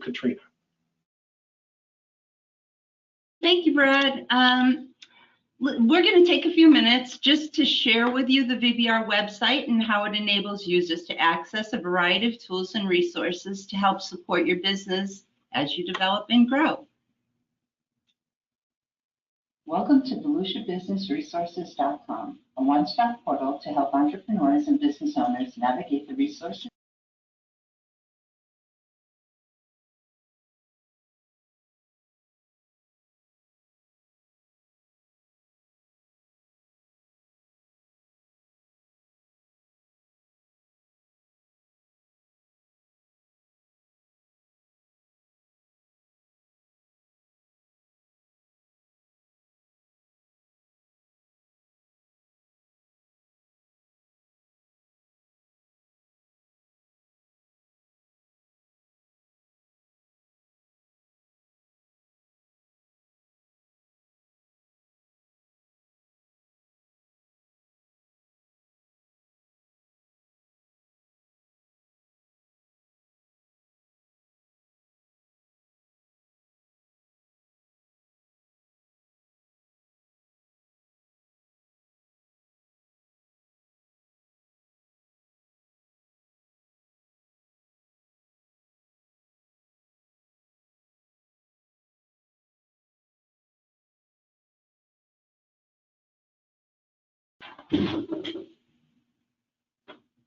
Katrina. Thank you, Brad. We're going to take a few minutes just to share with you the VBR website and how it enables users to access a variety of tools and resources to help support your business as you develop and grow. Welcome to VolusiaBusinessResources.com, a one-stop portal to help entrepreneurs and business owners navigate the resources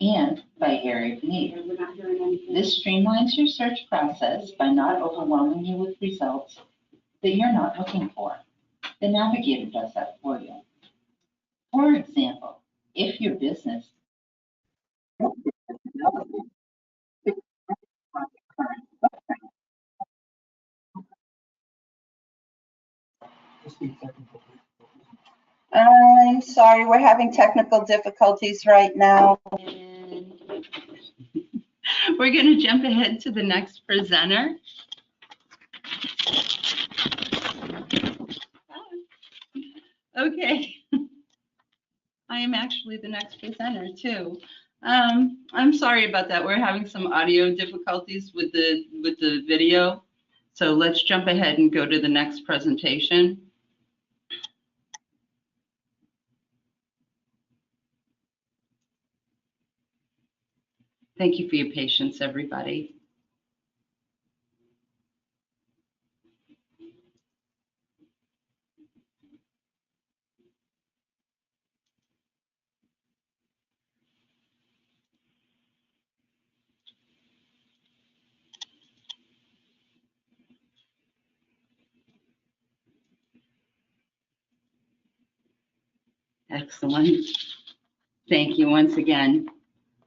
and by area of need. This streamlines your search process by not overwhelming you with results that you're not looking for. The Navigator does that for you. For example, if your business I'm sorry, we're having technical difficulties right now. And we're going to jump ahead to the next presenter. Okay. I am actually the next presenter too. I'm sorry about that. We're having some audio difficulties with the video. So let's jump ahead and go to the next presentation. Thank you for your patience, everybody. Excellent. Thank you once again.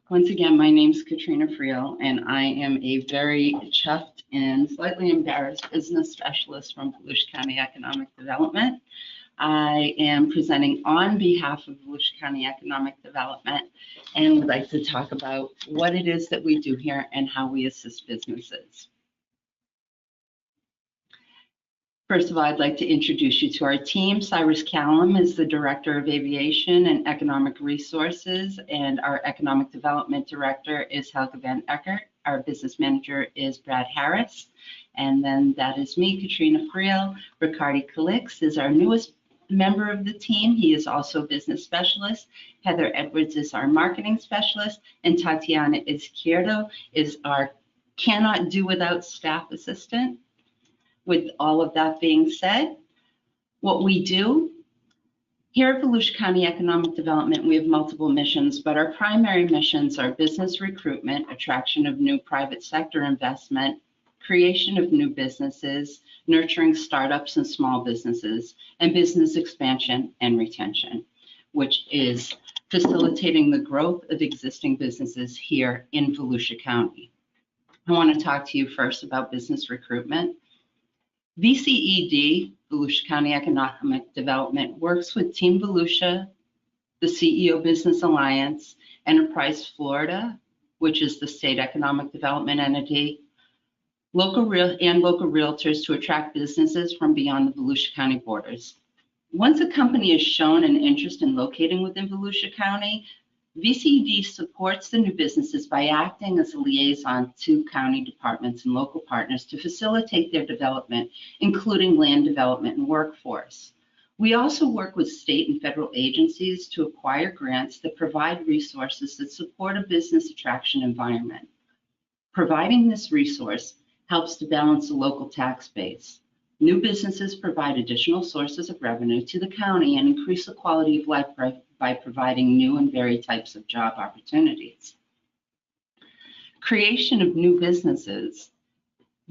Once again, my name is Katrina Friel, and I am a very chuffed and slightly embarrassed business specialist from Volusia County Economic Development. I am presenting on behalf of Volusia County Economic Development and would like to talk about what it is that we do here and how we assist businesses. First of all, I'd like to introduce you to our team. Cyrus Callum is the Director of Aviation and Economic Resources, and our Economic Development Director is Helga van Eckert. Our Business Manager is Brad Harris, and then that is me, Katrina Friel. Ricardi Calix is our newest member of the team. He is also a business specialist. Heather Edwards is our marketing specialist, and Tatiana Izquierdo is our cannot do without staff assistant. With all of that being said, what we do here at Volusia County Economic Development, we have multiple missions, but our primary missions are business recruitment, attraction of new private sector investment, creation of new businesses, nurturing startups and small businesses, and business expansion and retention, which is facilitating the growth of existing businesses here in Volusia County. I want to talk to you first about business recruitment. VCED, Volusia County Economic Development, works with Team Volusia, the CEO Business Alliance, Enterprise Florida, which is the state economic development entity, local realtors to attract businesses from beyond the Volusia County borders. Once a company has shown an interest in locating within Volusia County, VCED supports the new businesses by acting as a liaison to county departments and local partners to facilitate their development, including land development and workforce. We also work with state and federal agencies to acquire grants that provide resources that support a business attraction environment. Providing this resource helps to balance the local tax base. New businesses provide additional sources of revenue to the county and increase the quality of life by providing new and varied types of job opportunities. Creation of new businesses.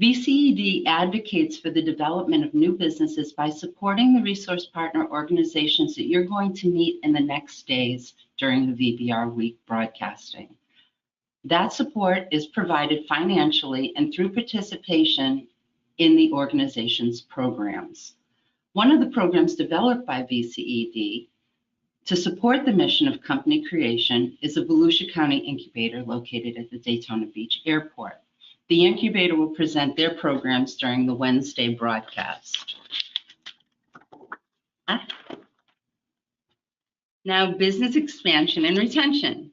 VCED advocates for the development of new businesses by supporting the resource partner organizations that you're going to meet in the next days during the VBR week broadcasting. That support is provided financially and through participation in the organization's programs. One of the programs developed by VCED to support the mission of company creation is a Volusia County incubator located at the Daytona Beach Airport. The incubator will present their programs during the Wednesday broadcast. Now, business expansion and retention.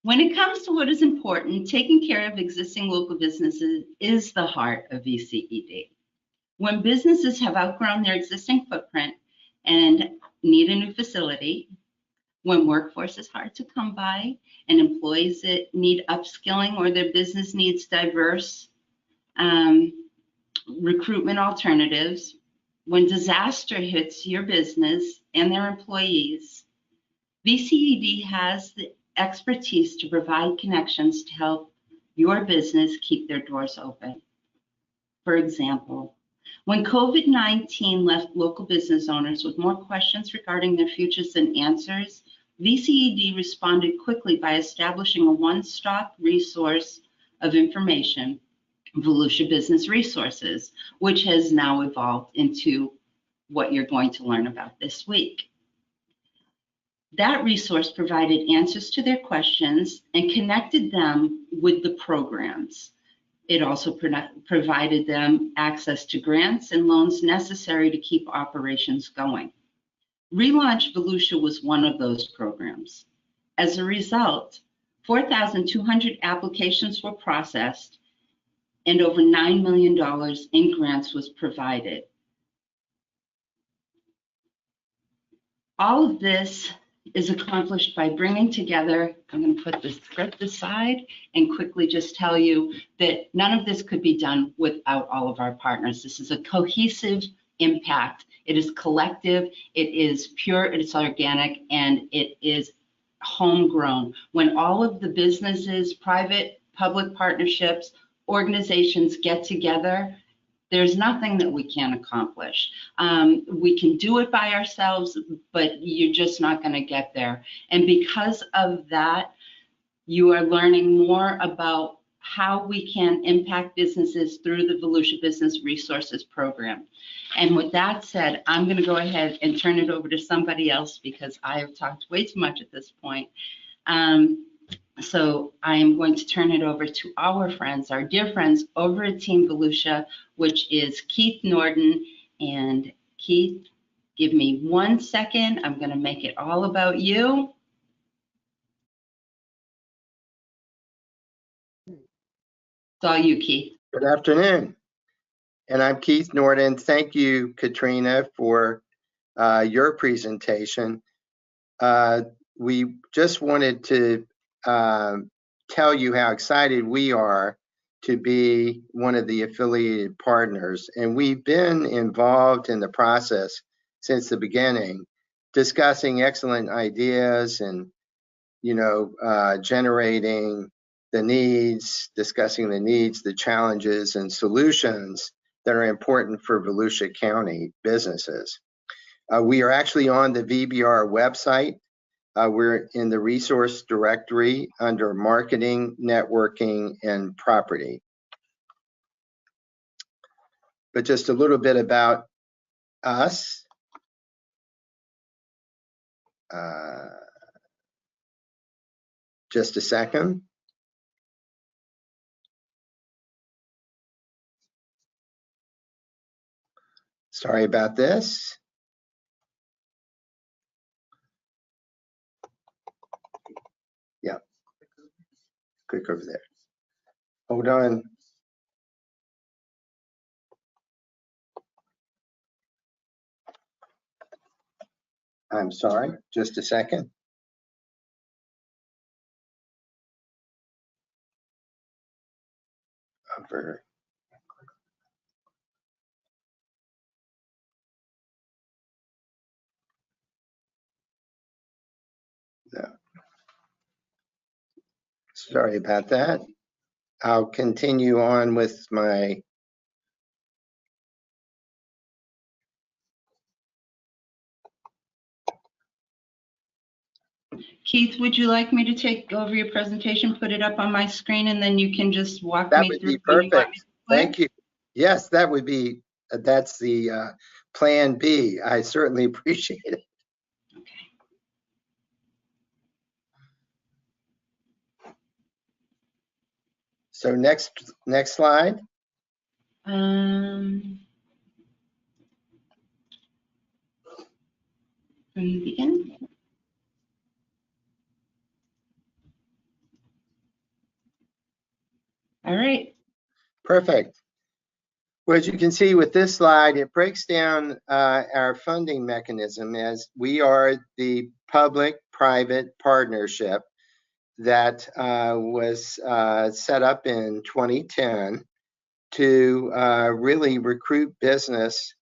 When it comes to what is important, taking care of existing local businesses is the heart of VCED. When businesses have outgrown their existing footprint and need a new facility, when workforce is hard to come by and employees that need upskilling or their business needs diverse recruitment alternatives, when disaster hits your business and their employees, VCED has the expertise to provide connections to help your business keep their doors open. For example, when COVID-19 left local business owners with more questions regarding their futures than answers, VCED responded quickly by establishing a one-stop resource of information, Volusia Business Resources, which has now evolved into what you're going to learn about this week. That resource provided answers to their questions and connected them with the programs. It also provided them access to grants and loans necessary to keep operations going. Relaunch Volusia was one of those programs. As a result, 4,200 applications were processed and over $9 million in grants was provided. All of this is accomplished by bringing together, I'm going to put the script aside and quickly just tell you that none of this could be done without all of our partners. This is a cohesive impact. It is collective, it is pure, it is organic, and it is homegrown. When all of the businesses, private, public partnerships, organizations get together, there's nothing that we can't accomplish. We can do it by ourselves, but you're just not going to get there. And because of that, you are learning more about how we can impact businesses through the Volusia Business Resources Program. And with that said, I'm going to go ahead and turn it over to somebody else because I have talked way too much at this point. So I am going to turn it over to our friends, our dear friends over at Team Volusia, which is Keith Norden. And Keith, give me 1 second. I'm going to make it all about you. It's all you, Keith. Good afternoon. And I'm Keith Norden. Thank you, Katrina, for your presentation. We just wanted to tell you how excited we are to be one of the affiliated partners. And we've been involved in the process since the beginning, discussing excellent ideas and, generating the needs, discussing the needs, the challenges, and solutions that are important for Volusia County businesses. We are actually on the VBR website. We're in the resource directory under marketing, networking, and property. But just a little bit about us. Just a second. Sorry about this. Click over there. Hold on. I'm sorry, just a second. Over. No. Sorry about that. I'll continue on with my Keith, would you like me to take over your presentation, put it up on my screen, and then you can just walk that me would through be what you want me perfect. to click? Thank you. Yes, that would be, that's the plan B. I certainly appreciate it. Okay. So next slide. From the beginning. All right. Perfect. Well, as you can see with this slide, it breaks down our funding mechanism as we are the public-private partnership that was set up in 2010 to really recruit business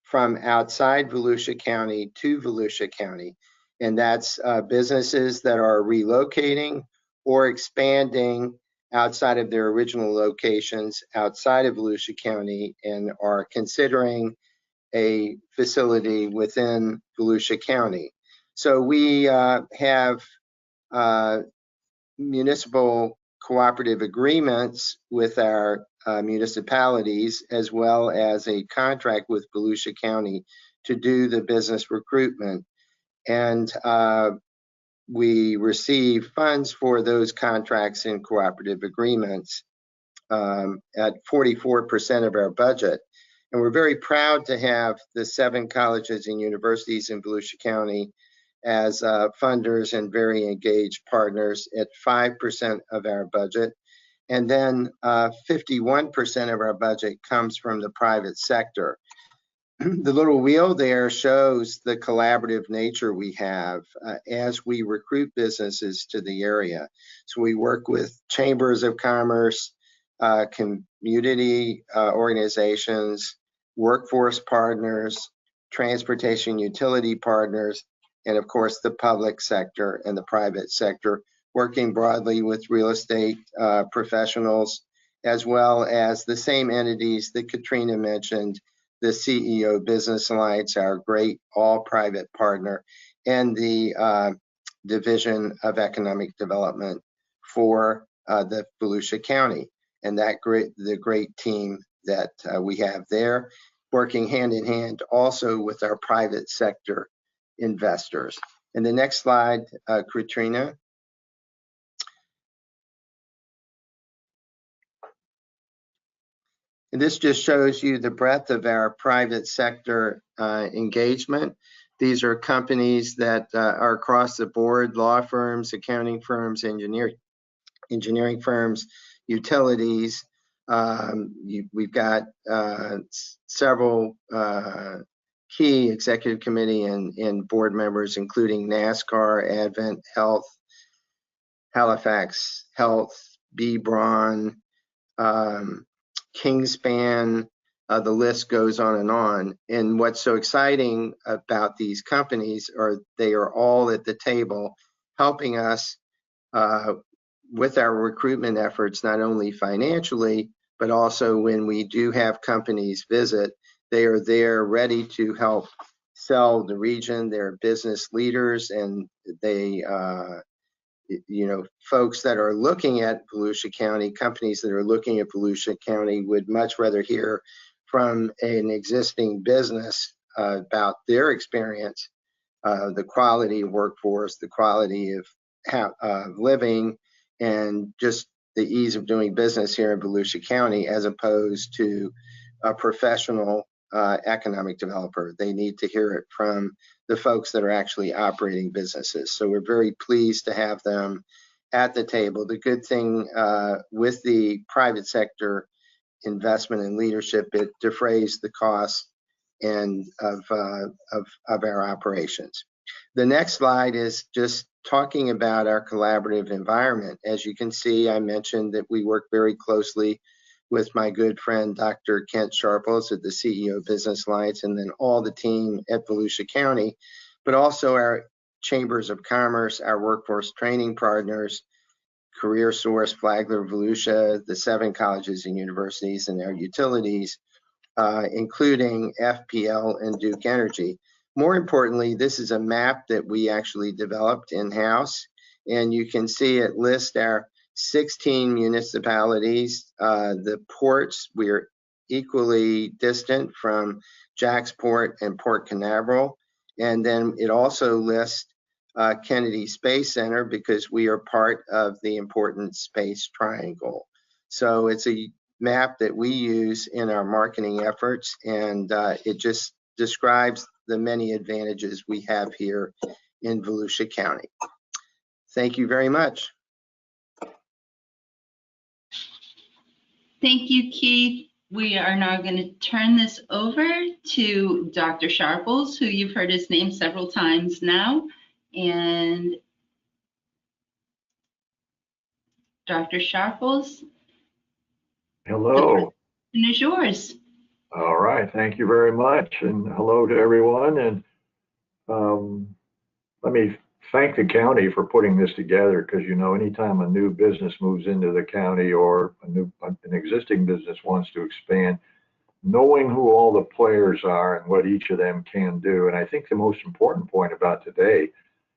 from outside Volusia County to Volusia County. And that's businesses that are relocating or expanding outside of their original locations outside of Volusia County and are considering a facility within Volusia County. So we have municipal cooperative agreements with our municipalities, as well as a contract with Volusia County to do the business recruitment. And we receive funds for those contracts and cooperative agreements at 44% of our budget. And we're very proud to have the 7 colleges and universities in Volusia County as funders and very engaged partners at 5% of our budget. And then 51% of our budget comes from the private sector. The little wheel there shows the collaborative nature we have as we recruit businesses to the area. So we work with chambers of commerce, community organizations, workforce partners, transportation utility partners, and of course the public sector and the private sector, working broadly with real estate professionals, as well as the same entities that Katrina mentioned, the CEO Business Alliance, our great all-private partner, and the Division of Economic Development for the Volusia County, and the great team that we have there, working hand in hand also with our private sector investors. And the next slide, Katrina. And this just shows you the breadth of our private sector engagement. These are companies that are across the board: law firms, accounting firms, engineering firms, utilities. We've got several key executive committee and board members, including NASCAR, Advent Health, Halifax Health, B. Braun, Kingspan, the list goes on and on. And what's so exciting about these companies are they are all at the table helping us with our recruitment efforts, not only financially, but also when we do have companies visit, they are there ready to help sell the region. They're business leaders, and they folks that are looking at Volusia County, companies that are looking at Volusia County would much rather hear from an existing business about their experience, the quality of workforce, the quality of living, and just the ease of doing business here in Volusia County, as opposed to a professional economic developer. They need to hear it from the folks that are actually operating businesses. So we're very pleased to have them at the table. The good thing with the private sector investment and leadership, it defrays the cost and of our operations. The next slide is just talking about our collaborative environment. As you can see, I mentioned that we work very closely with my good friend, Dr. Kent Sharples, at the CEO of Business Alliance, and then all the team at Volusia County, but also our chambers of commerce, our workforce training partners, Career Source, Flagler, Volusia, the 7 colleges and universities, and our utilities, including FPL and Duke Energy. More importantly, this is a map that we actually developed in-house, and you can see it lists our 16 municipalities. The ports, we're equally distant from Jacksport and Port Canaveral, and then it also lists Kennedy Space Center because we are part of the important space triangle. So it's a map that we use in our marketing efforts, and it just describes the many advantages we have here in Volusia County. Thank you very much. Thank you, Keith. We are now going to turn this over to Dr. Sharples, who you've heard his name several times now. And Dr. Sharples, hello. the presentation is yours. All right, thank you very much, and hello to everyone. And let me thank the county for putting this together, because you know, anytime a new business moves into the county or an existing business wants to expand, knowing who all the players are and what each of them can do. And I think the most important point about today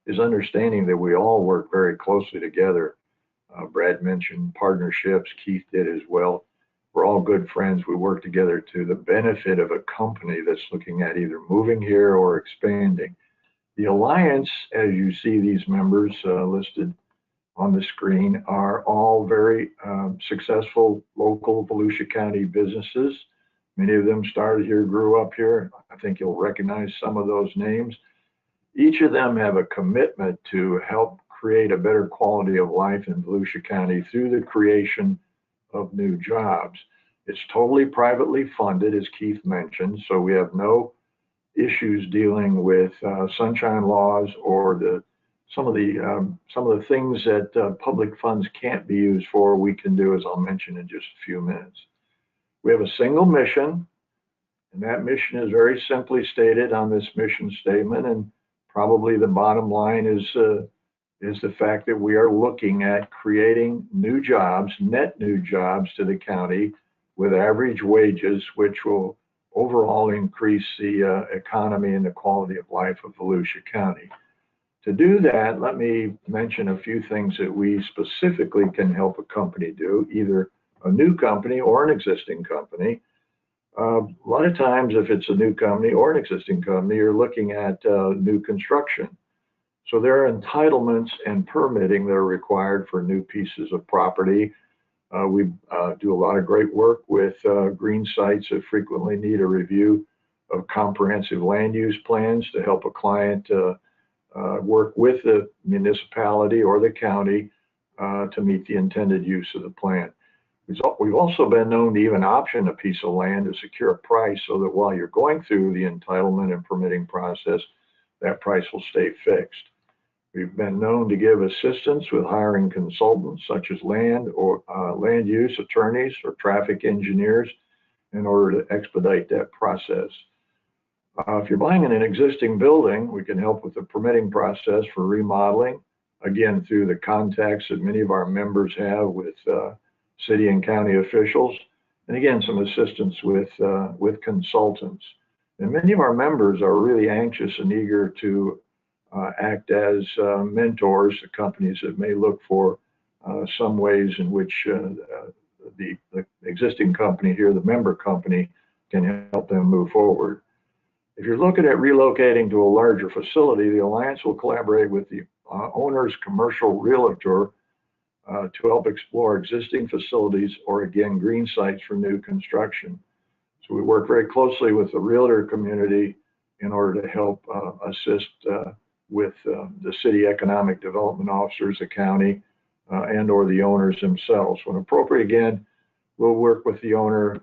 is understanding that we all work very closely together. Brad mentioned partnerships, Keith did as well. We're all good friends. We work together to the benefit of a company that's looking at either moving here or expanding. The Alliance, as you see these members listed on the screen, are all very successful local Volusia County businesses. Many of them started here, grew up here. I think you'll recognize some of those names. Each of them have a commitment to help create a better quality of life in Volusia County through the creation of new jobs. It's totally privately funded, as Keith mentioned, so we have no issues dealing with sunshine laws or some of the things that public funds can't be used for. We can do, as I'll mention in just a few minutes. We have a single mission, and that mission is very simply stated on this mission statement, and probably the bottom line is the fact that we are looking at creating new jobs, net new jobs to the county with average wages, which will overall increase the economy and the quality of life of Volusia County. To do that, let me mention a few things that we specifically can help a company do, either a new company or an existing company. A lot of times, if it's a new company or an existing company, you're looking at new construction. So there are entitlements and permitting that are required for new pieces of property. We do a lot of great work with green sites that frequently need a review of comprehensive land use plans to help a client work with the municipality or the county to meet the intended use of the plan. We've also been known to even option a piece of land to secure a price so that while you're going through the entitlement and permitting process, that price will stay fixed. We've been known to give assistance with hiring consultants such as land use attorneys or traffic engineers in order to expedite that process. If you're buying in an existing building, we can help with the permitting process for remodeling, again, through the contacts that many of our members have with city and county officials, and again, some assistance with consultants. And many of our members are really anxious and eager to act as mentors to companies that may look for some ways in which the existing company here, the member company, can help them move forward. If you're looking at relocating to a larger facility, the Alliance will collaborate with the owner's commercial realtor to help explore existing facilities or, again, green sites for new construction. So we work very closely with the realtor community in order to help assist with the city economic development officers, the county, and or the owners themselves. When appropriate, again, we'll work with the owner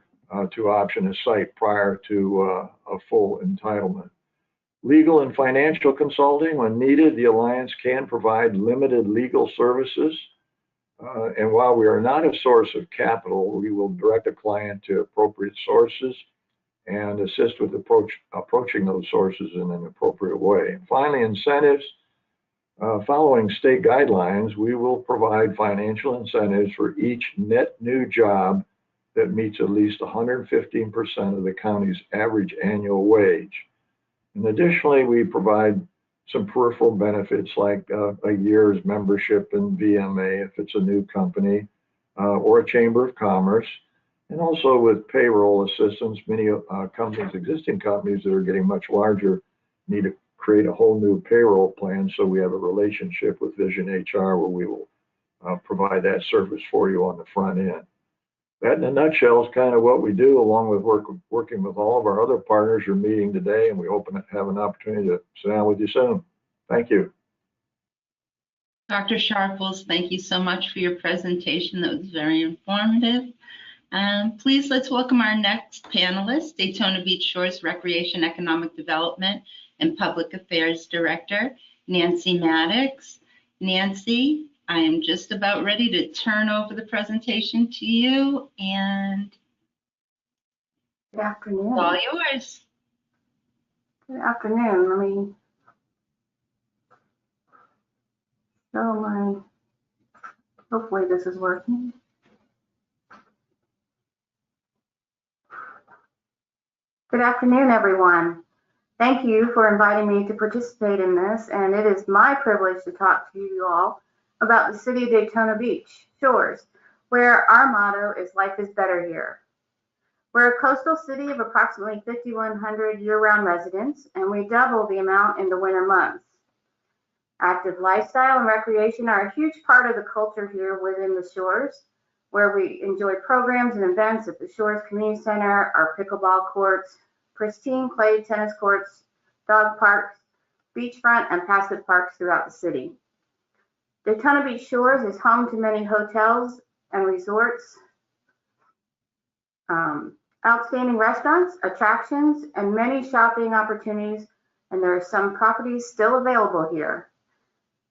to option a site prior to a full entitlement. Legal and financial consulting, when needed, the Alliance can provide limited legal services. And while we are not a source of capital, we will direct a client to appropriate sources and assist with approaching those sources in an appropriate way. And finally, incentives. Following state guidelines, we will provide financial incentives for each net new job that meets at least 115% of the county's average annual wage. And additionally, we provide some peripheral benefits like a year's membership in VMA if it's a new company or a chamber of commerce, and also with payroll assistance. Many companies, existing companies that are getting much larger, need to create a whole new payroll plan. So we have a relationship with Vision HR where we will provide that service for you on the front end. That in a nutshell is kind of what we do, along with working with all of our other partners you're meeting today, and we hope to have an opportunity to sit down with you soon. Thank you. Dr. Sharples, thank you so much for your presentation. That was very informative. Please, let's welcome our next panelist, Daytona Beach Shores Recreation, Economic Development, and Public Affairs Director, Nancy Maddox. Nancy, I am just about ready to turn over the presentation to you, and Good afternoon. it's all yours. Good afternoon. Let me show my, hopefully this is working. Good afternoon, everyone. Thank you for inviting me to participate in this, and it is my privilege to talk to you all about the city of Daytona Beach Shores, where our motto is "Life is Better Here." We're a coastal city of approximately 5,100 year-round residents, and we double the amount in the winter months. Active lifestyle and recreation are a huge part of the culture here within the Shores, where we enjoy programs and events at the Shores Community Center, our pickleball courts, pristine clay tennis courts, dog parks, beachfront, and passive parks throughout the city. Daytona Beach Shores is home to many hotels and resorts, outstanding restaurants, attractions, and many shopping opportunities, and there are some properties still available here.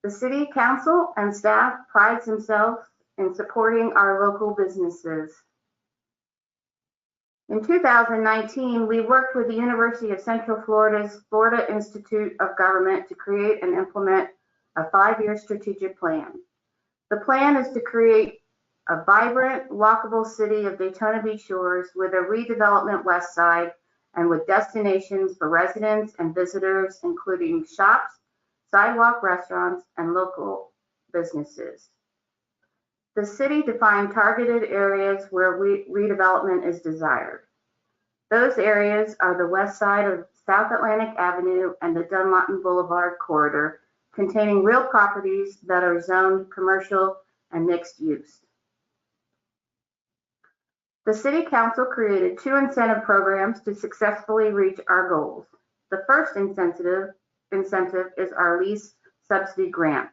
The City Council and staff prides themselves in supporting our local businesses. In 2019, we worked with the University of Central Florida's Florida Institute of Government to create and implement a 5-year strategic plan. The plan is to create a vibrant, walkable city of Daytona Beach Shores with a redevelopment west side and with destinations for residents and visitors, including shops, sidewalk restaurants, and local businesses. The city defined targeted areas where redevelopment is desired. Those areas are the west side of South Atlantic Avenue and the Dunlawton Boulevard corridor, containing real properties that are zoned commercial and mixed use. The City Council created 2 incentive programs to successfully reach our goals. The first incentive is our lease subsidy grant.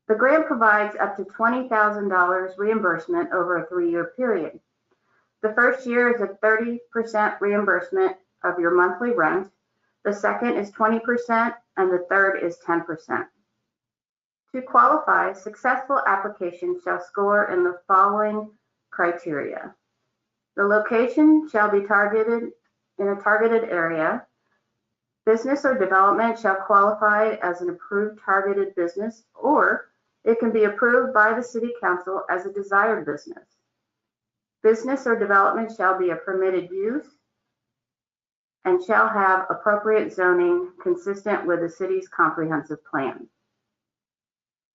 The grant provides up to $20,000 reimbursement over a 3-year period. The first year is a 30% reimbursement of your monthly rent. The second is 20%, and the third is 10%. To qualify, successful applications shall score in the following criteria. The location shall be targeted in a targeted area. Business or development shall qualify as an approved targeted business, or it can be approved by the City Council as a desired business. Business or development shall be a permitted use and shall have appropriate zoning consistent with the city's comprehensive plan.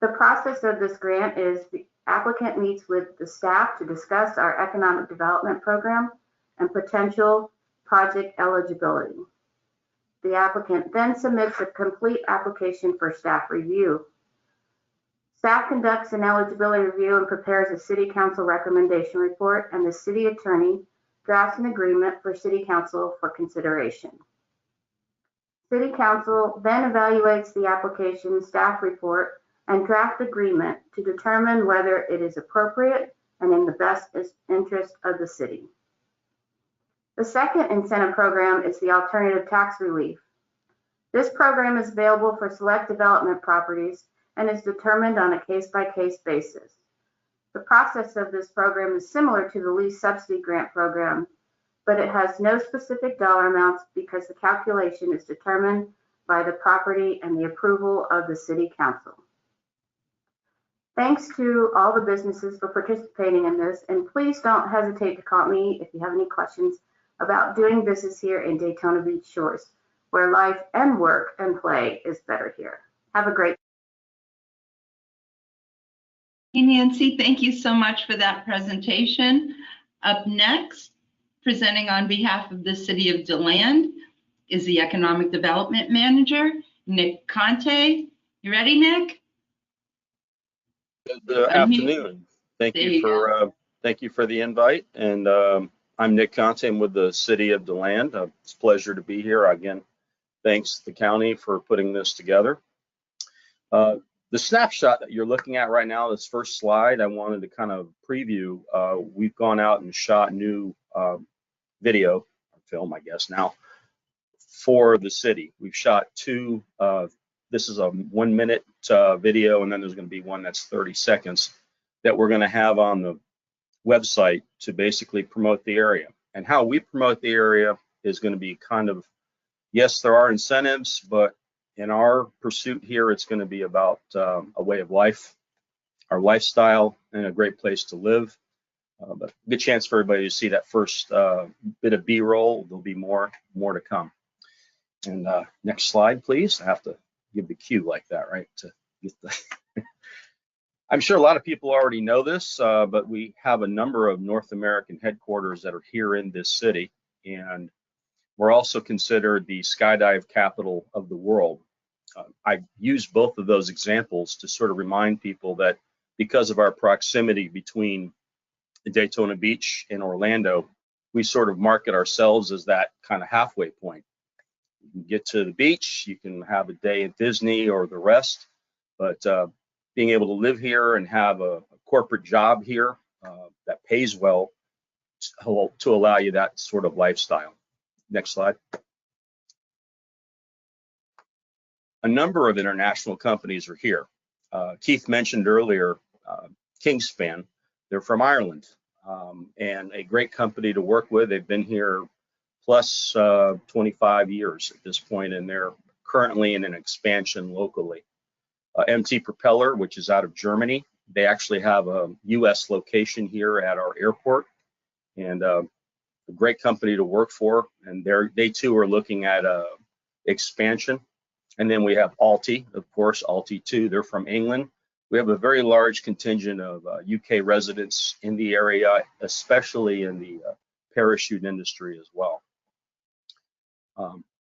The process of this grant is the applicant meets with the staff to discuss our economic development program and potential project eligibility. The applicant then submits a complete application for staff review. Staff conducts an eligibility review and prepares a City Council recommendation report, and the City Attorney drafts an agreement for City Council for consideration. City Council then evaluates the application staff report and draft agreement to determine whether it is appropriate and in the best interest of the city. The second incentive program is the alternative tax relief. This program is available for select development properties and is determined on a case-by-case basis. The process of this program is similar to the lease subsidy grant program, but it has no specific dollar amounts because the calculation is determined by the property and the approval of the City Council. Thanks to all the businesses for participating in this, and please don't hesitate to call me if you have any questions about doing business here in Daytona Beach Shores, where life and work and play is better here. Have a great Hey, Nancy, thank you so much for that presentation. Up next, presenting on behalf of the City of DeLand is the Economic Development Manager, Nick Conte. You ready, Nick? Good afternoon. Thank you for the invite. And I'm Nick Conte. I'm with the City of DeLand. It's a pleasure to be here again. Thanks to the county for putting this together. The snapshot that you're looking at right now, this first slide, I wanted to kind of preview. We've gone out and shot new video, film, I guess now, for the city. We've shot two. This is a 1 minute video, and then there's going to be one that's 30 seconds that we're going to have on the website to basically promote the area. And how we promote the area is going to be kind of, yes, there are incentives, but in our pursuit here, it's going to be about a way of life, our lifestyle, and a great place to live. But good chance for everybody to see that first bit of B-roll. There'll be more to come. And next slide, please. I have to give the cue like that, right? To get the I'm sure a lot of people already know this, but we have a number of North American headquarters that are here in this city, and we're also considered the skydive capital of the world. I use both of those examples to sort of remind people that because of our proximity between Daytona Beach and Orlando, we sort of market ourselves as that kind of halfway point. You can get to the beach, you can have a day at Disney or the rest, but being able to live here and have a corporate job here that pays well to allow you that sort of lifestyle. Next slide. A number of international companies are here. Keith mentioned earlier Kingspan. They're from Ireland, and a great company to work with. They've been here plus 25 years at this point, and they're currently in an expansion locally. MT Propeller, which is out of Germany. They actually have a US location here at our airport, and a great company to work for. And they too are looking at expansion. And then we have Alti, of course, Alti 2, they're from England. We have a very large contingent of UK residents in the area, especially in the parachute industry as well.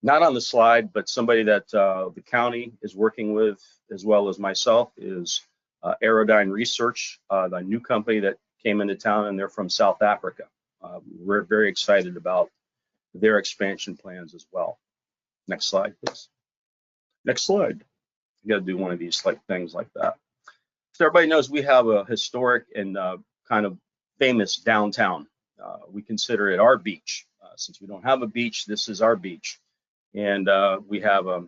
Not on the slide, but somebody that the county is working with, as well as myself, is Aerodyne Research, the new company that came into town, and they're from South Africa. We're very excited about their expansion plans as well. Next slide, please. Next slide. You got to do one of these things like that. So everybody knows we have a historic and kind of famous downtown. We consider it our beach. Since we don't have a beach, this is our beach. And we have a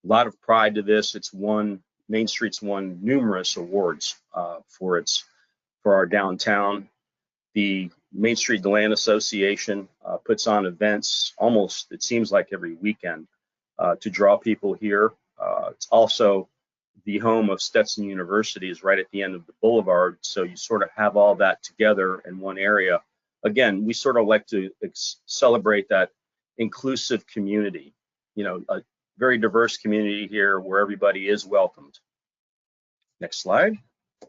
lot of pride to this. Main Street's won numerous awards for our downtown. The Main Street DeLand Association puts on events almost, it seems like every weekend, to draw people here. It's also the home of Stetson University, is right at the end of the boulevard. So you sort of have all that together in one area. Again, we sort of like to celebrate that inclusive community, a very diverse community here where everybody is welcomed. Next slide. I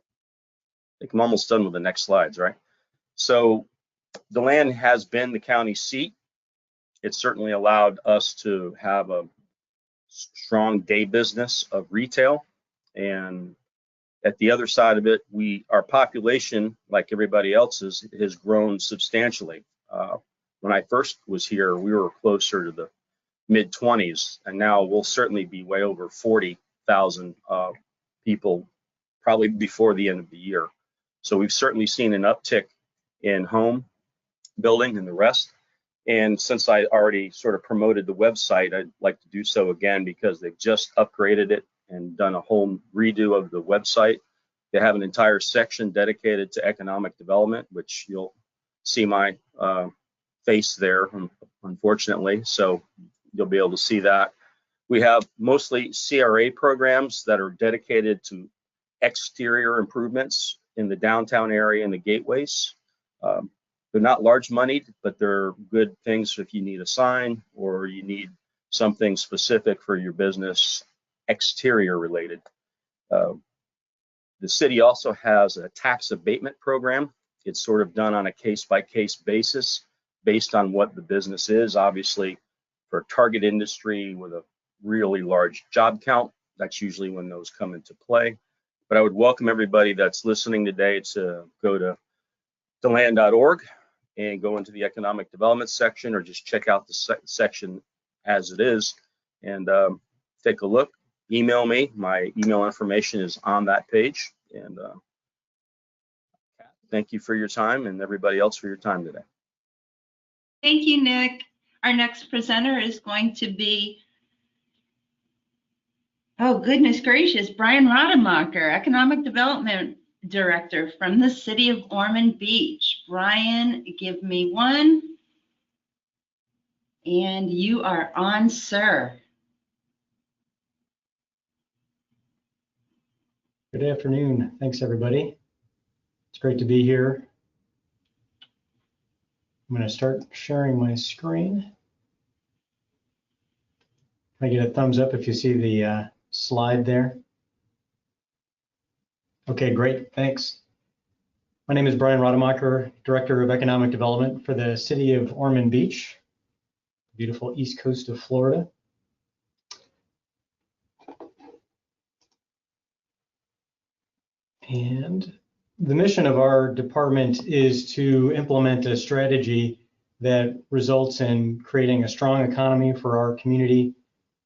think I'm almost done with the next slides, right? So DeLand has been the county seat. It certainly allowed us to have a strong day business of retail, and at the other side of it, our population, like everybody else's, has grown substantially. When I first was here, we were closer to the mid-20s, and now we'll certainly be way over 40,000 people probably before the end of the year. So we've certainly seen an uptick in home building and the rest. And since I already sort of promoted the website, I'd like to do so again because they've just upgraded it and done a whole redo of the website. They have an entire section dedicated to economic development, which you'll see my face there, unfortunately. So you'll be able to see that. We have mostly CRA programs that are dedicated to exterior improvements in the downtown area and the gateways. They're not large money, but they're good things if you need a sign or you need something specific for your business, exterior related. The city also has a tax abatement program. It's sort of done on a case-by-case basis based on what the business is. Obviously, for a target industry with a really large job count, that's usually when those come into play. But I would welcome everybody that's listening today to go to DeLand.org and go into the economic development section, or just check out the section as it is and take a look. Email me. My email information is on that page. And thank you for your time, and everybody else for your time today. Thank you, Nick. Our next presenter is going to be, oh goodness gracious, Brian Rademacher, Economic Development Director from the city of Ormond Beach. Brian, give me one. And you are on, sir. Good afternoon. Thanks, everybody. It's great to be here. I'm going to start sharing my screen. Can I get a thumbs up if you see the slide there? Okay, great. Thanks. My name is Brian Rademacher, Director of Economic Development for the city of Ormond Beach, beautiful east coast of Florida. And the mission of our department is to implement a strategy that results in creating a strong economy for our community,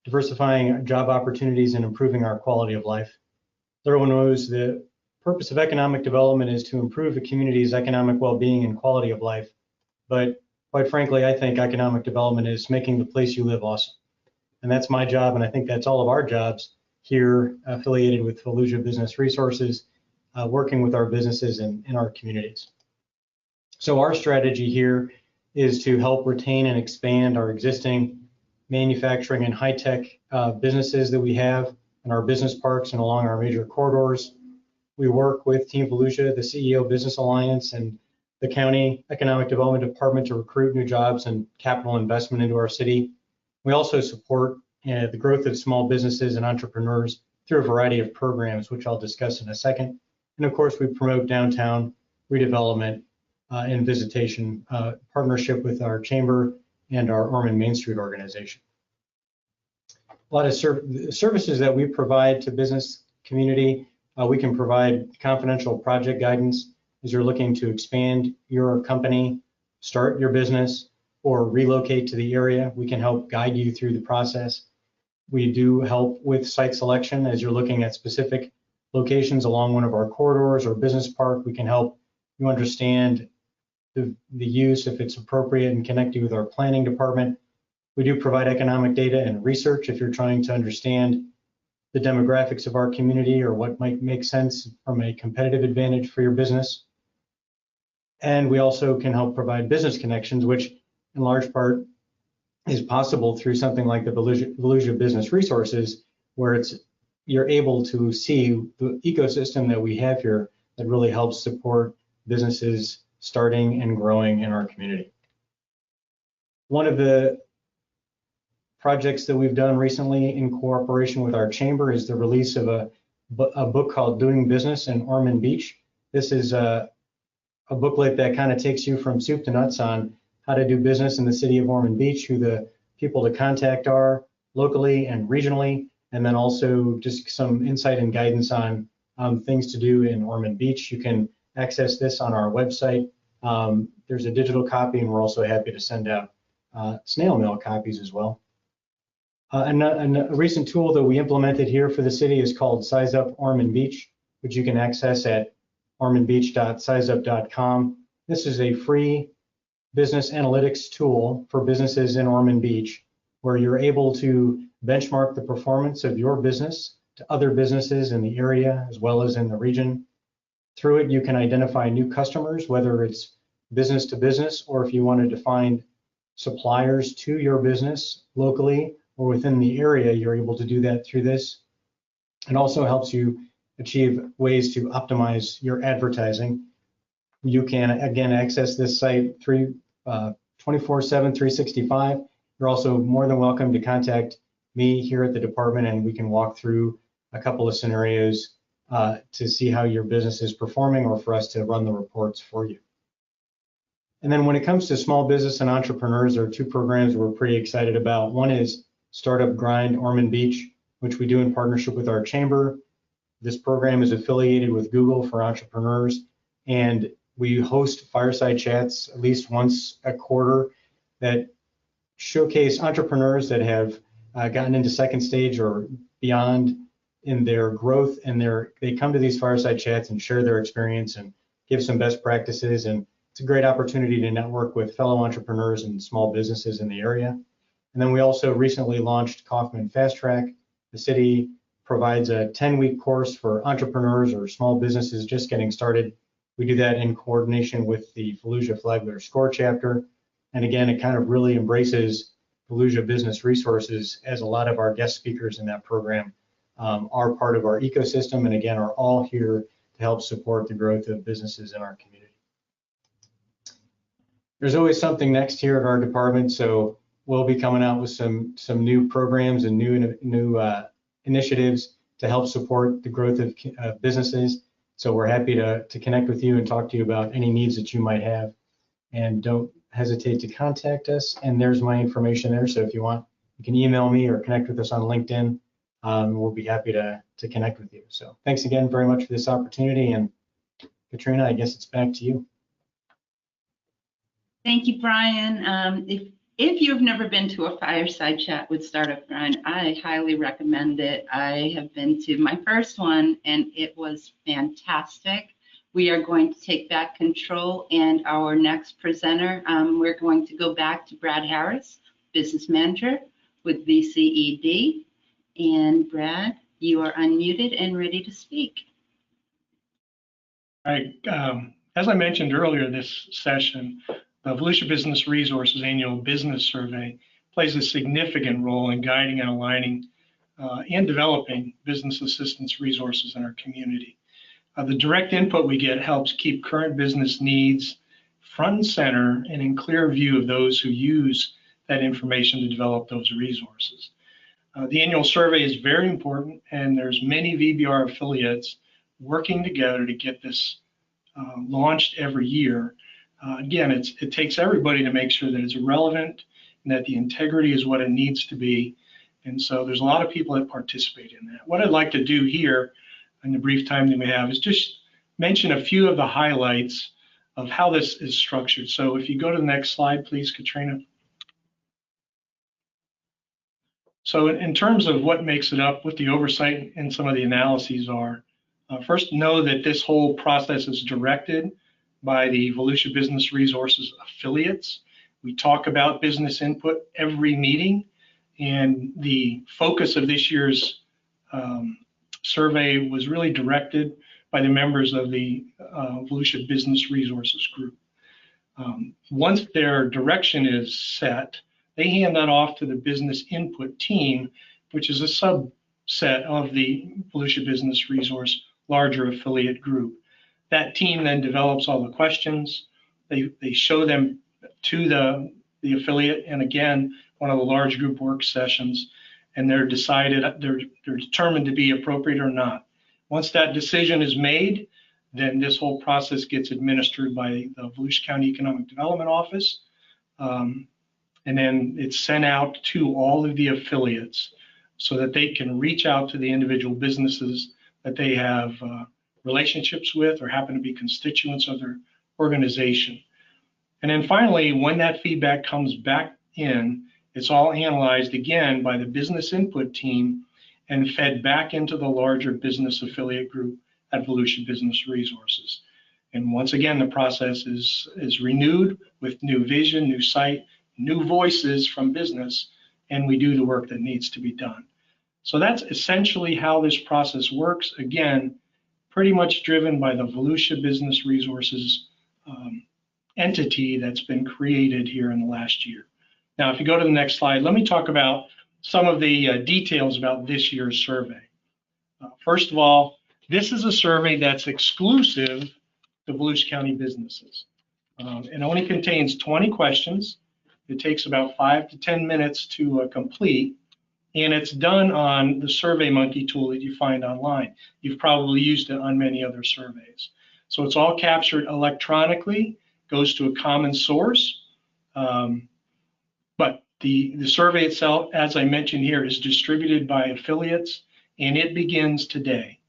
diversifying job opportunities, and improving our quality of life. Everyone knows the purpose of economic development is to improve a community's economic well-being and quality of life. But quite frankly, I think economic development is making the place you live awesome. And that's my job, and I think that's all of our jobs here affiliated with Volusia Business Resources, working with our businesses in our communities. So our strategy here is to help retain and expand our existing manufacturing and high-tech businesses that we have in our business parks and along our major corridors. We work with Team Volusia, the CEO Business Alliance, and the County Economic Development Department to recruit new jobs and capital investment into our city. We also support the growth of small businesses and entrepreneurs through a variety of programs, which I'll discuss in a second. And of course, we promote downtown redevelopment and visitation partnership with our chamber and our Ormond Main Street organization. A lot of services that we provide to business community, we can provide confidential project guidance as you're looking to expand your company, start your business, or relocate to the area. We can help guide you through the process. We do help with site selection as you're looking at specific locations along one of our corridors or business park. We can help you understand the use, if it's appropriate, and connect you with our planning department. We do provide economic data and research if you're trying to understand the demographics of our community or what might make sense from a competitive advantage for your business. And we also can help provide business connections, which in large part is possible through something like the Volusia Business Resources, where you're able to see the ecosystem that we have here that really helps support businesses starting and growing in our community. One of the projects that we've done recently in cooperation with our chamber is the release of a book called Doing Business in Ormond Beach. This is a booklet that kind of takes you from soup to nuts on how to do business in the city of Ormond Beach, who the people to contact are locally and regionally, and then also just some insight and guidance on things to do in Ormond Beach. You can access this on our website. There's a digital copy, and we're also happy to send out snail mail copies as well. A recent tool that we implemented here for the city is called Size Up Ormond Beach, which you can access at ormondbeach.sizeup.com. This is a free business analytics tool for businesses in Ormond Beach, where you're able to benchmark the performance of your business to other businesses in the area as well as in the region. Through it, you can identify new customers, whether it's business to business, or if you wanted to find suppliers to your business locally or within the area, you're able to do that through this. It also helps you achieve ways to optimize your advertising. You can, again, access this site 24/7, 365. You're also more than welcome to contact me here at the department, and we can walk through a couple of scenarios to see how your business is performing, or for us to run the reports for you. And then when it comes to small business and entrepreneurs, there are two programs we're pretty excited about. One is Startup Grind Ormond Beach, which we do in partnership with our chamber. This program is affiliated with Google for entrepreneurs, and we host fireside chats at least once a quarter that showcase entrepreneurs that have gotten into second stage or beyond in their growth, and they come to these fireside chats and share their experience and give some best practices. And it's a great opportunity to network with fellow entrepreneurs and small businesses in the area. And then we also recently launched Kaufman Fast Track. The city provides a 10-week course for entrepreneurs or small businesses just getting started. We do that in coordination with the Volusia Flagler SCORE chapter. And again, it kind of really embraces Volusia business resources, as a lot of our guest speakers in that program are part of our ecosystem, and again, are all here to help support the growth of businesses in our community. There's always something next here at our department, so we'll be coming out with some new programs and new initiatives to help support the growth of businesses. So we're happy to connect with you and talk to you about any needs that you might have. And don't hesitate to contact us. And there's my information there. So if you want, you can email me or connect with us on LinkedIn. We'll be happy to connect with you. So thanks again very much for this opportunity. And Katrina, I guess it's back to you. Thank you, Brian. If you've never been to a fireside chat with Startup Grind, I highly recommend it. I have been to my first one, and it was fantastic. We are going to take back control, and our next presenter, we're going to go back to Brad Harris, business manager with VCED. And Brad, you are unmuted and ready to speak. All right. As I mentioned earlier this session, the Volusia Business Resources Annual Business Survey plays a significant role in guiding and aligning and developing business assistance resources in our community. The direct input we get helps keep current business needs front and center and in clear view of those who use that information to develop those resources. The annual survey is very important, and there's many VBR affiliates working together to get this launched every year. Again, it takes everybody to make sure that it's relevant and that the integrity is what it needs to be. And so there's a lot of people that participate in that. What I'd like to do here in the brief time that we have is just mention a few of the highlights of how this is structured. So if you go to the next slide, please, Katrina. So in terms of what makes it up, what the oversight and some of the analyses are, first know that this whole process is directed by the Volusia Business Resources affiliates. We talk about business input every meeting, and the focus of this year's survey was really directed by the members of the Volusia Business Resources group. Once their direction is set, they hand that off to the business input team, which is a subset of the Volusia Business Resource larger affiliate group. That team then develops all the questions. They show them to the affiliate, and again, one of the large group work sessions, and they're determined to be appropriate or not. Once that decision is made, then this whole process gets administered by the Volusia County Economic Development Office, and then it's sent out to all of the affiliates so that they can reach out to the individual businesses that they have relationships with or happen to be constituents of their organization. And then finally, when that feedback comes back in, It's all analyzed again by the business input team and fed back into the larger business affiliate group at Volusia Business Resources. And once again, the process is renewed with new vision, new sight, new voices from business, and we do the work that needs to be done. So that's essentially how this process works. Again, pretty much driven by the Volusia Business Resources entity that's been created here in the last year. Now, if you go to the next slide, let me talk about some of the details about this year's survey. First of all, this is a survey that's exclusive to Volusia County businesses. It only contains 20 questions. It takes about 5 to 10 minutes to complete, and it's done on the SurveyMonkey tool that you find online. You've probably used it on many other surveys. So it's all captured electronically, goes to a common source. But the survey itself, as I mentioned here, is distributed by affiliates, and it begins today.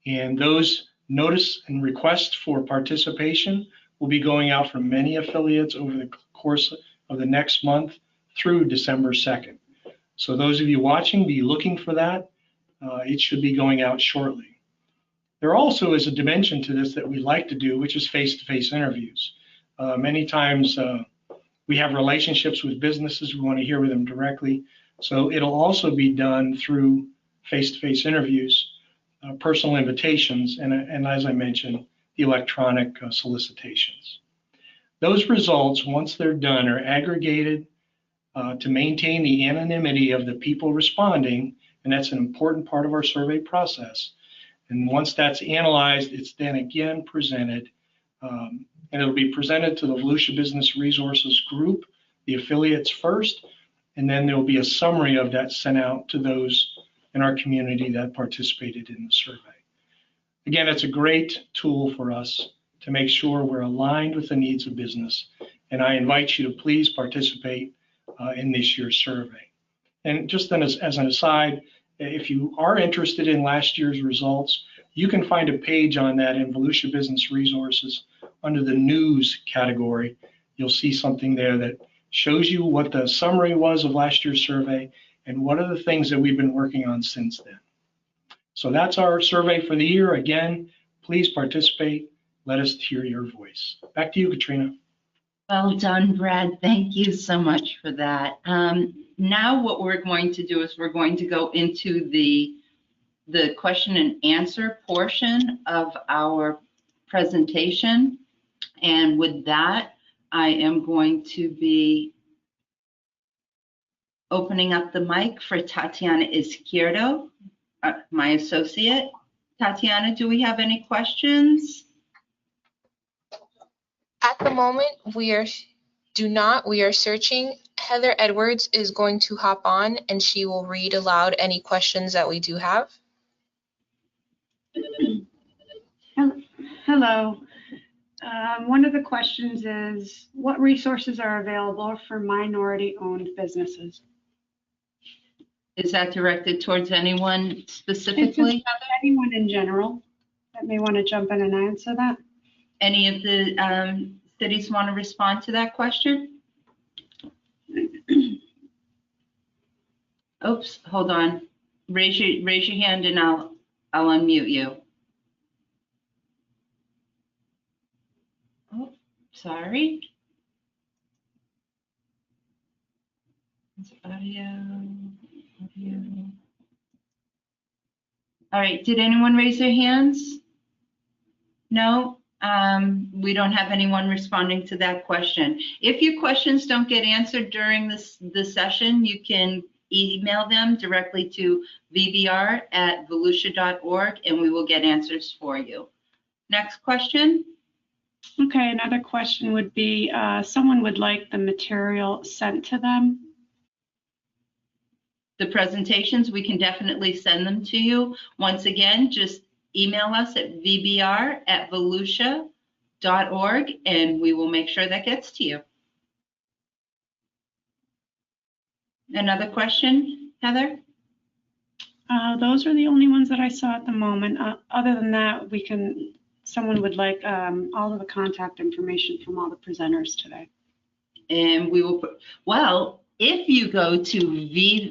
And those notice and requests for participation will be going out from many affiliates over the course of the next month through December 2nd. So those of you watching, be looking for that. It should be going out shortly. There also is a dimension to this that we like to do, which is face-to-face interviews. Many times we have relationships with businesses. We want to hear with them directly. So it'll also be done through face-to-face interviews, personal invitations, and as I mentioned, the electronic solicitations. Those results, once they're done, are aggregated to maintain the anonymity of the people responding, and that's an important part of our survey process. And once that's analyzed, it's then again presented, and it'll be presented to the Volusia Business Resources group, the affiliates first, and then there'll be a summary of that sent out to those in our community that participated in the survey. Again, it's a great tool for us to make sure we're aligned with the needs of business, and I invite you to please participate in this year's survey. And just then as an aside, if you are interested in last year's results, you can find a page on that in Volusia Business Resources under the news category. You'll see something there that shows you what the summary was of last year's survey and what are the things that we've been working on since then. So that's our survey for the year. Again, please participate. Let us hear your voice. Back to you, Katrina. Well done, Brad. Thank you so much for that. Now what we're going to do is we're going to go into the question and answer portion of our presentation. And with that, I am going to be opening up the mic for Tatiana Izquierdo, my associate. Tatiana, do we have any questions? At the moment, we are searching. Heather Edwards is going to hop on and she will read aloud any questions that we do have. Hello. One of the questions is, what resources are available for minority-owned businesses? Is that directed towards anyone specifically? Anyone in general that may want to jump in and answer that. Any of the cities want to respond to that question? Oops, hold on. Raise your hand and I'll unmute you. Oh, sorry. Audio. All right, did anyone raise their hands? No, we don't have anyone responding to that question. If your questions don't get answered during this session, you can email them directly to vbr@volusia.org and we will get answers for you. Next question. Okay, another question would be, someone would like the material sent to them. The presentations, we can definitely send them to you. Once again, just email us at vbr@volusia.org and we will make sure that gets to you. Another question, Heather? Those are the only ones that I saw at the moment. Other than that, someone would like all of the contact information from all the presenters today. And we will put, well, if you go to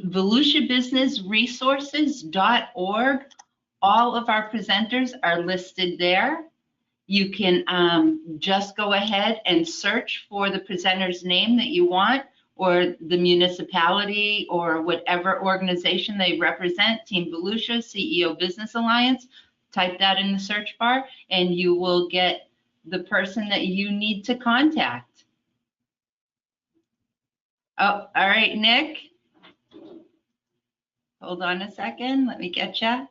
volusiabusinessresources.org, all of our presenters are listed there. You can just go ahead and search for the presenter's name that you want, or the municipality or whatever organization they represent, Team Volusia, CEO Business Alliance. Type that in the search bar and you will get the person that you need to contact. Oh, all right, Nick. Hold on a second, let me get you.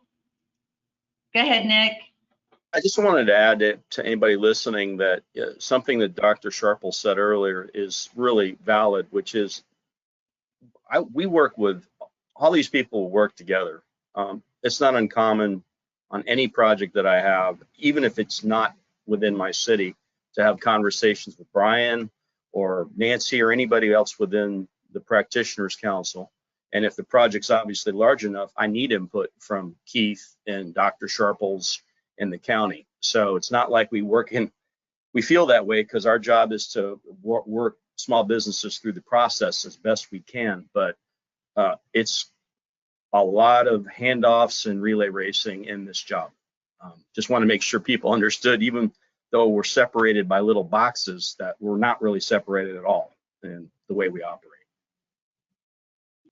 Go ahead, Nick. I just wanted to add to anybody listening that something that Dr. Sharples said earlier is really valid, which is we work with, all these people work together. It's not uncommon on any project that I have, even if it's not within my city, to have conversations with Brian or Nancy or anybody else within the Practitioners Council. And if the project's obviously large enough, I need input from Keith and Dr. Sharples in the county. So it's not like we feel that way because our job is to work small businesses through the process as best we can. But it's a lot of handoffs and relay racing in this job. Just want to make sure people understood, even though we're separated by little boxes, that we're not really separated at all in the way we operate.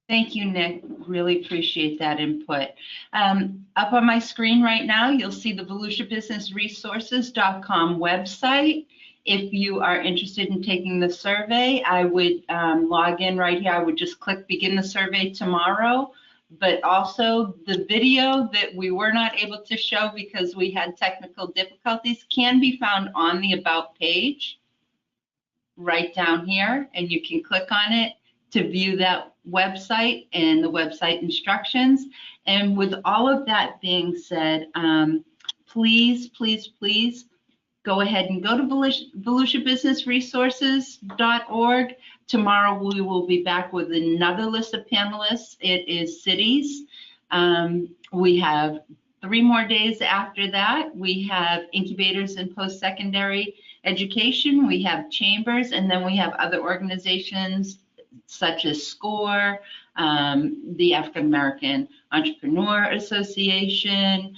Thank you, Nick. Really appreciate that input. Up on my screen right now, you'll see the VolusiaBusinessResources.com website. If you are interested in taking the survey, I would log in right here. I would just click begin the survey tomorrow. But also the video that we were not able to show because we had technical difficulties can be found on the About page right down here, and you can click on it to view that website and the website instructions. And with all of that being said, please, please, please go ahead and go to VolusiaBusinessResources.org. Tomorrow we will be back with another list of panelists. It is cities. We have 3 more days after that. We have incubators in post-secondary education. We have chambers, and then we have other organizations such as SCORE, the African American Entrepreneur Association.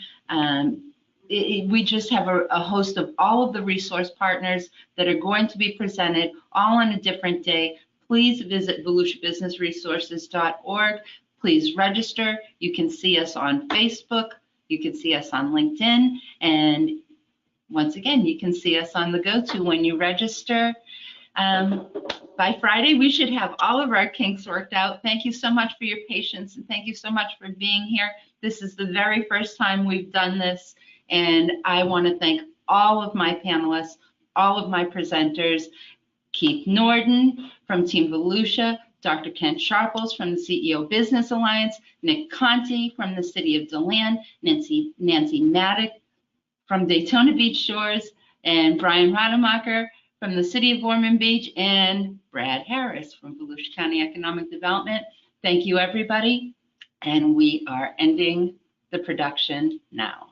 We just have a host of all of the resource partners that are going to be presented all on a different day. Please visit VolusiaBusinessResources.org. Please register. You can see us on Facebook. You can see us on LinkedIn. And once again, you can see us on the go-to when you register. By Friday, we should have all of our kinks worked out. Thank you so much for your patience, and thank you so much for being here. This is the very first time we've done this, and I want to thank all of my panelists, all of my presenters, Keith Norden from Team Volusia, Dr. Kent Sharples from the CEO Business Alliance, Nick Conte from the City of DeLand, Nancy Maddox from Daytona Beach Shores, and Brian Rademacher from the City of Ormond Beach, and Brad Harris from Volusia County Economic Development. Thank you, everybody, and we are ending the production now.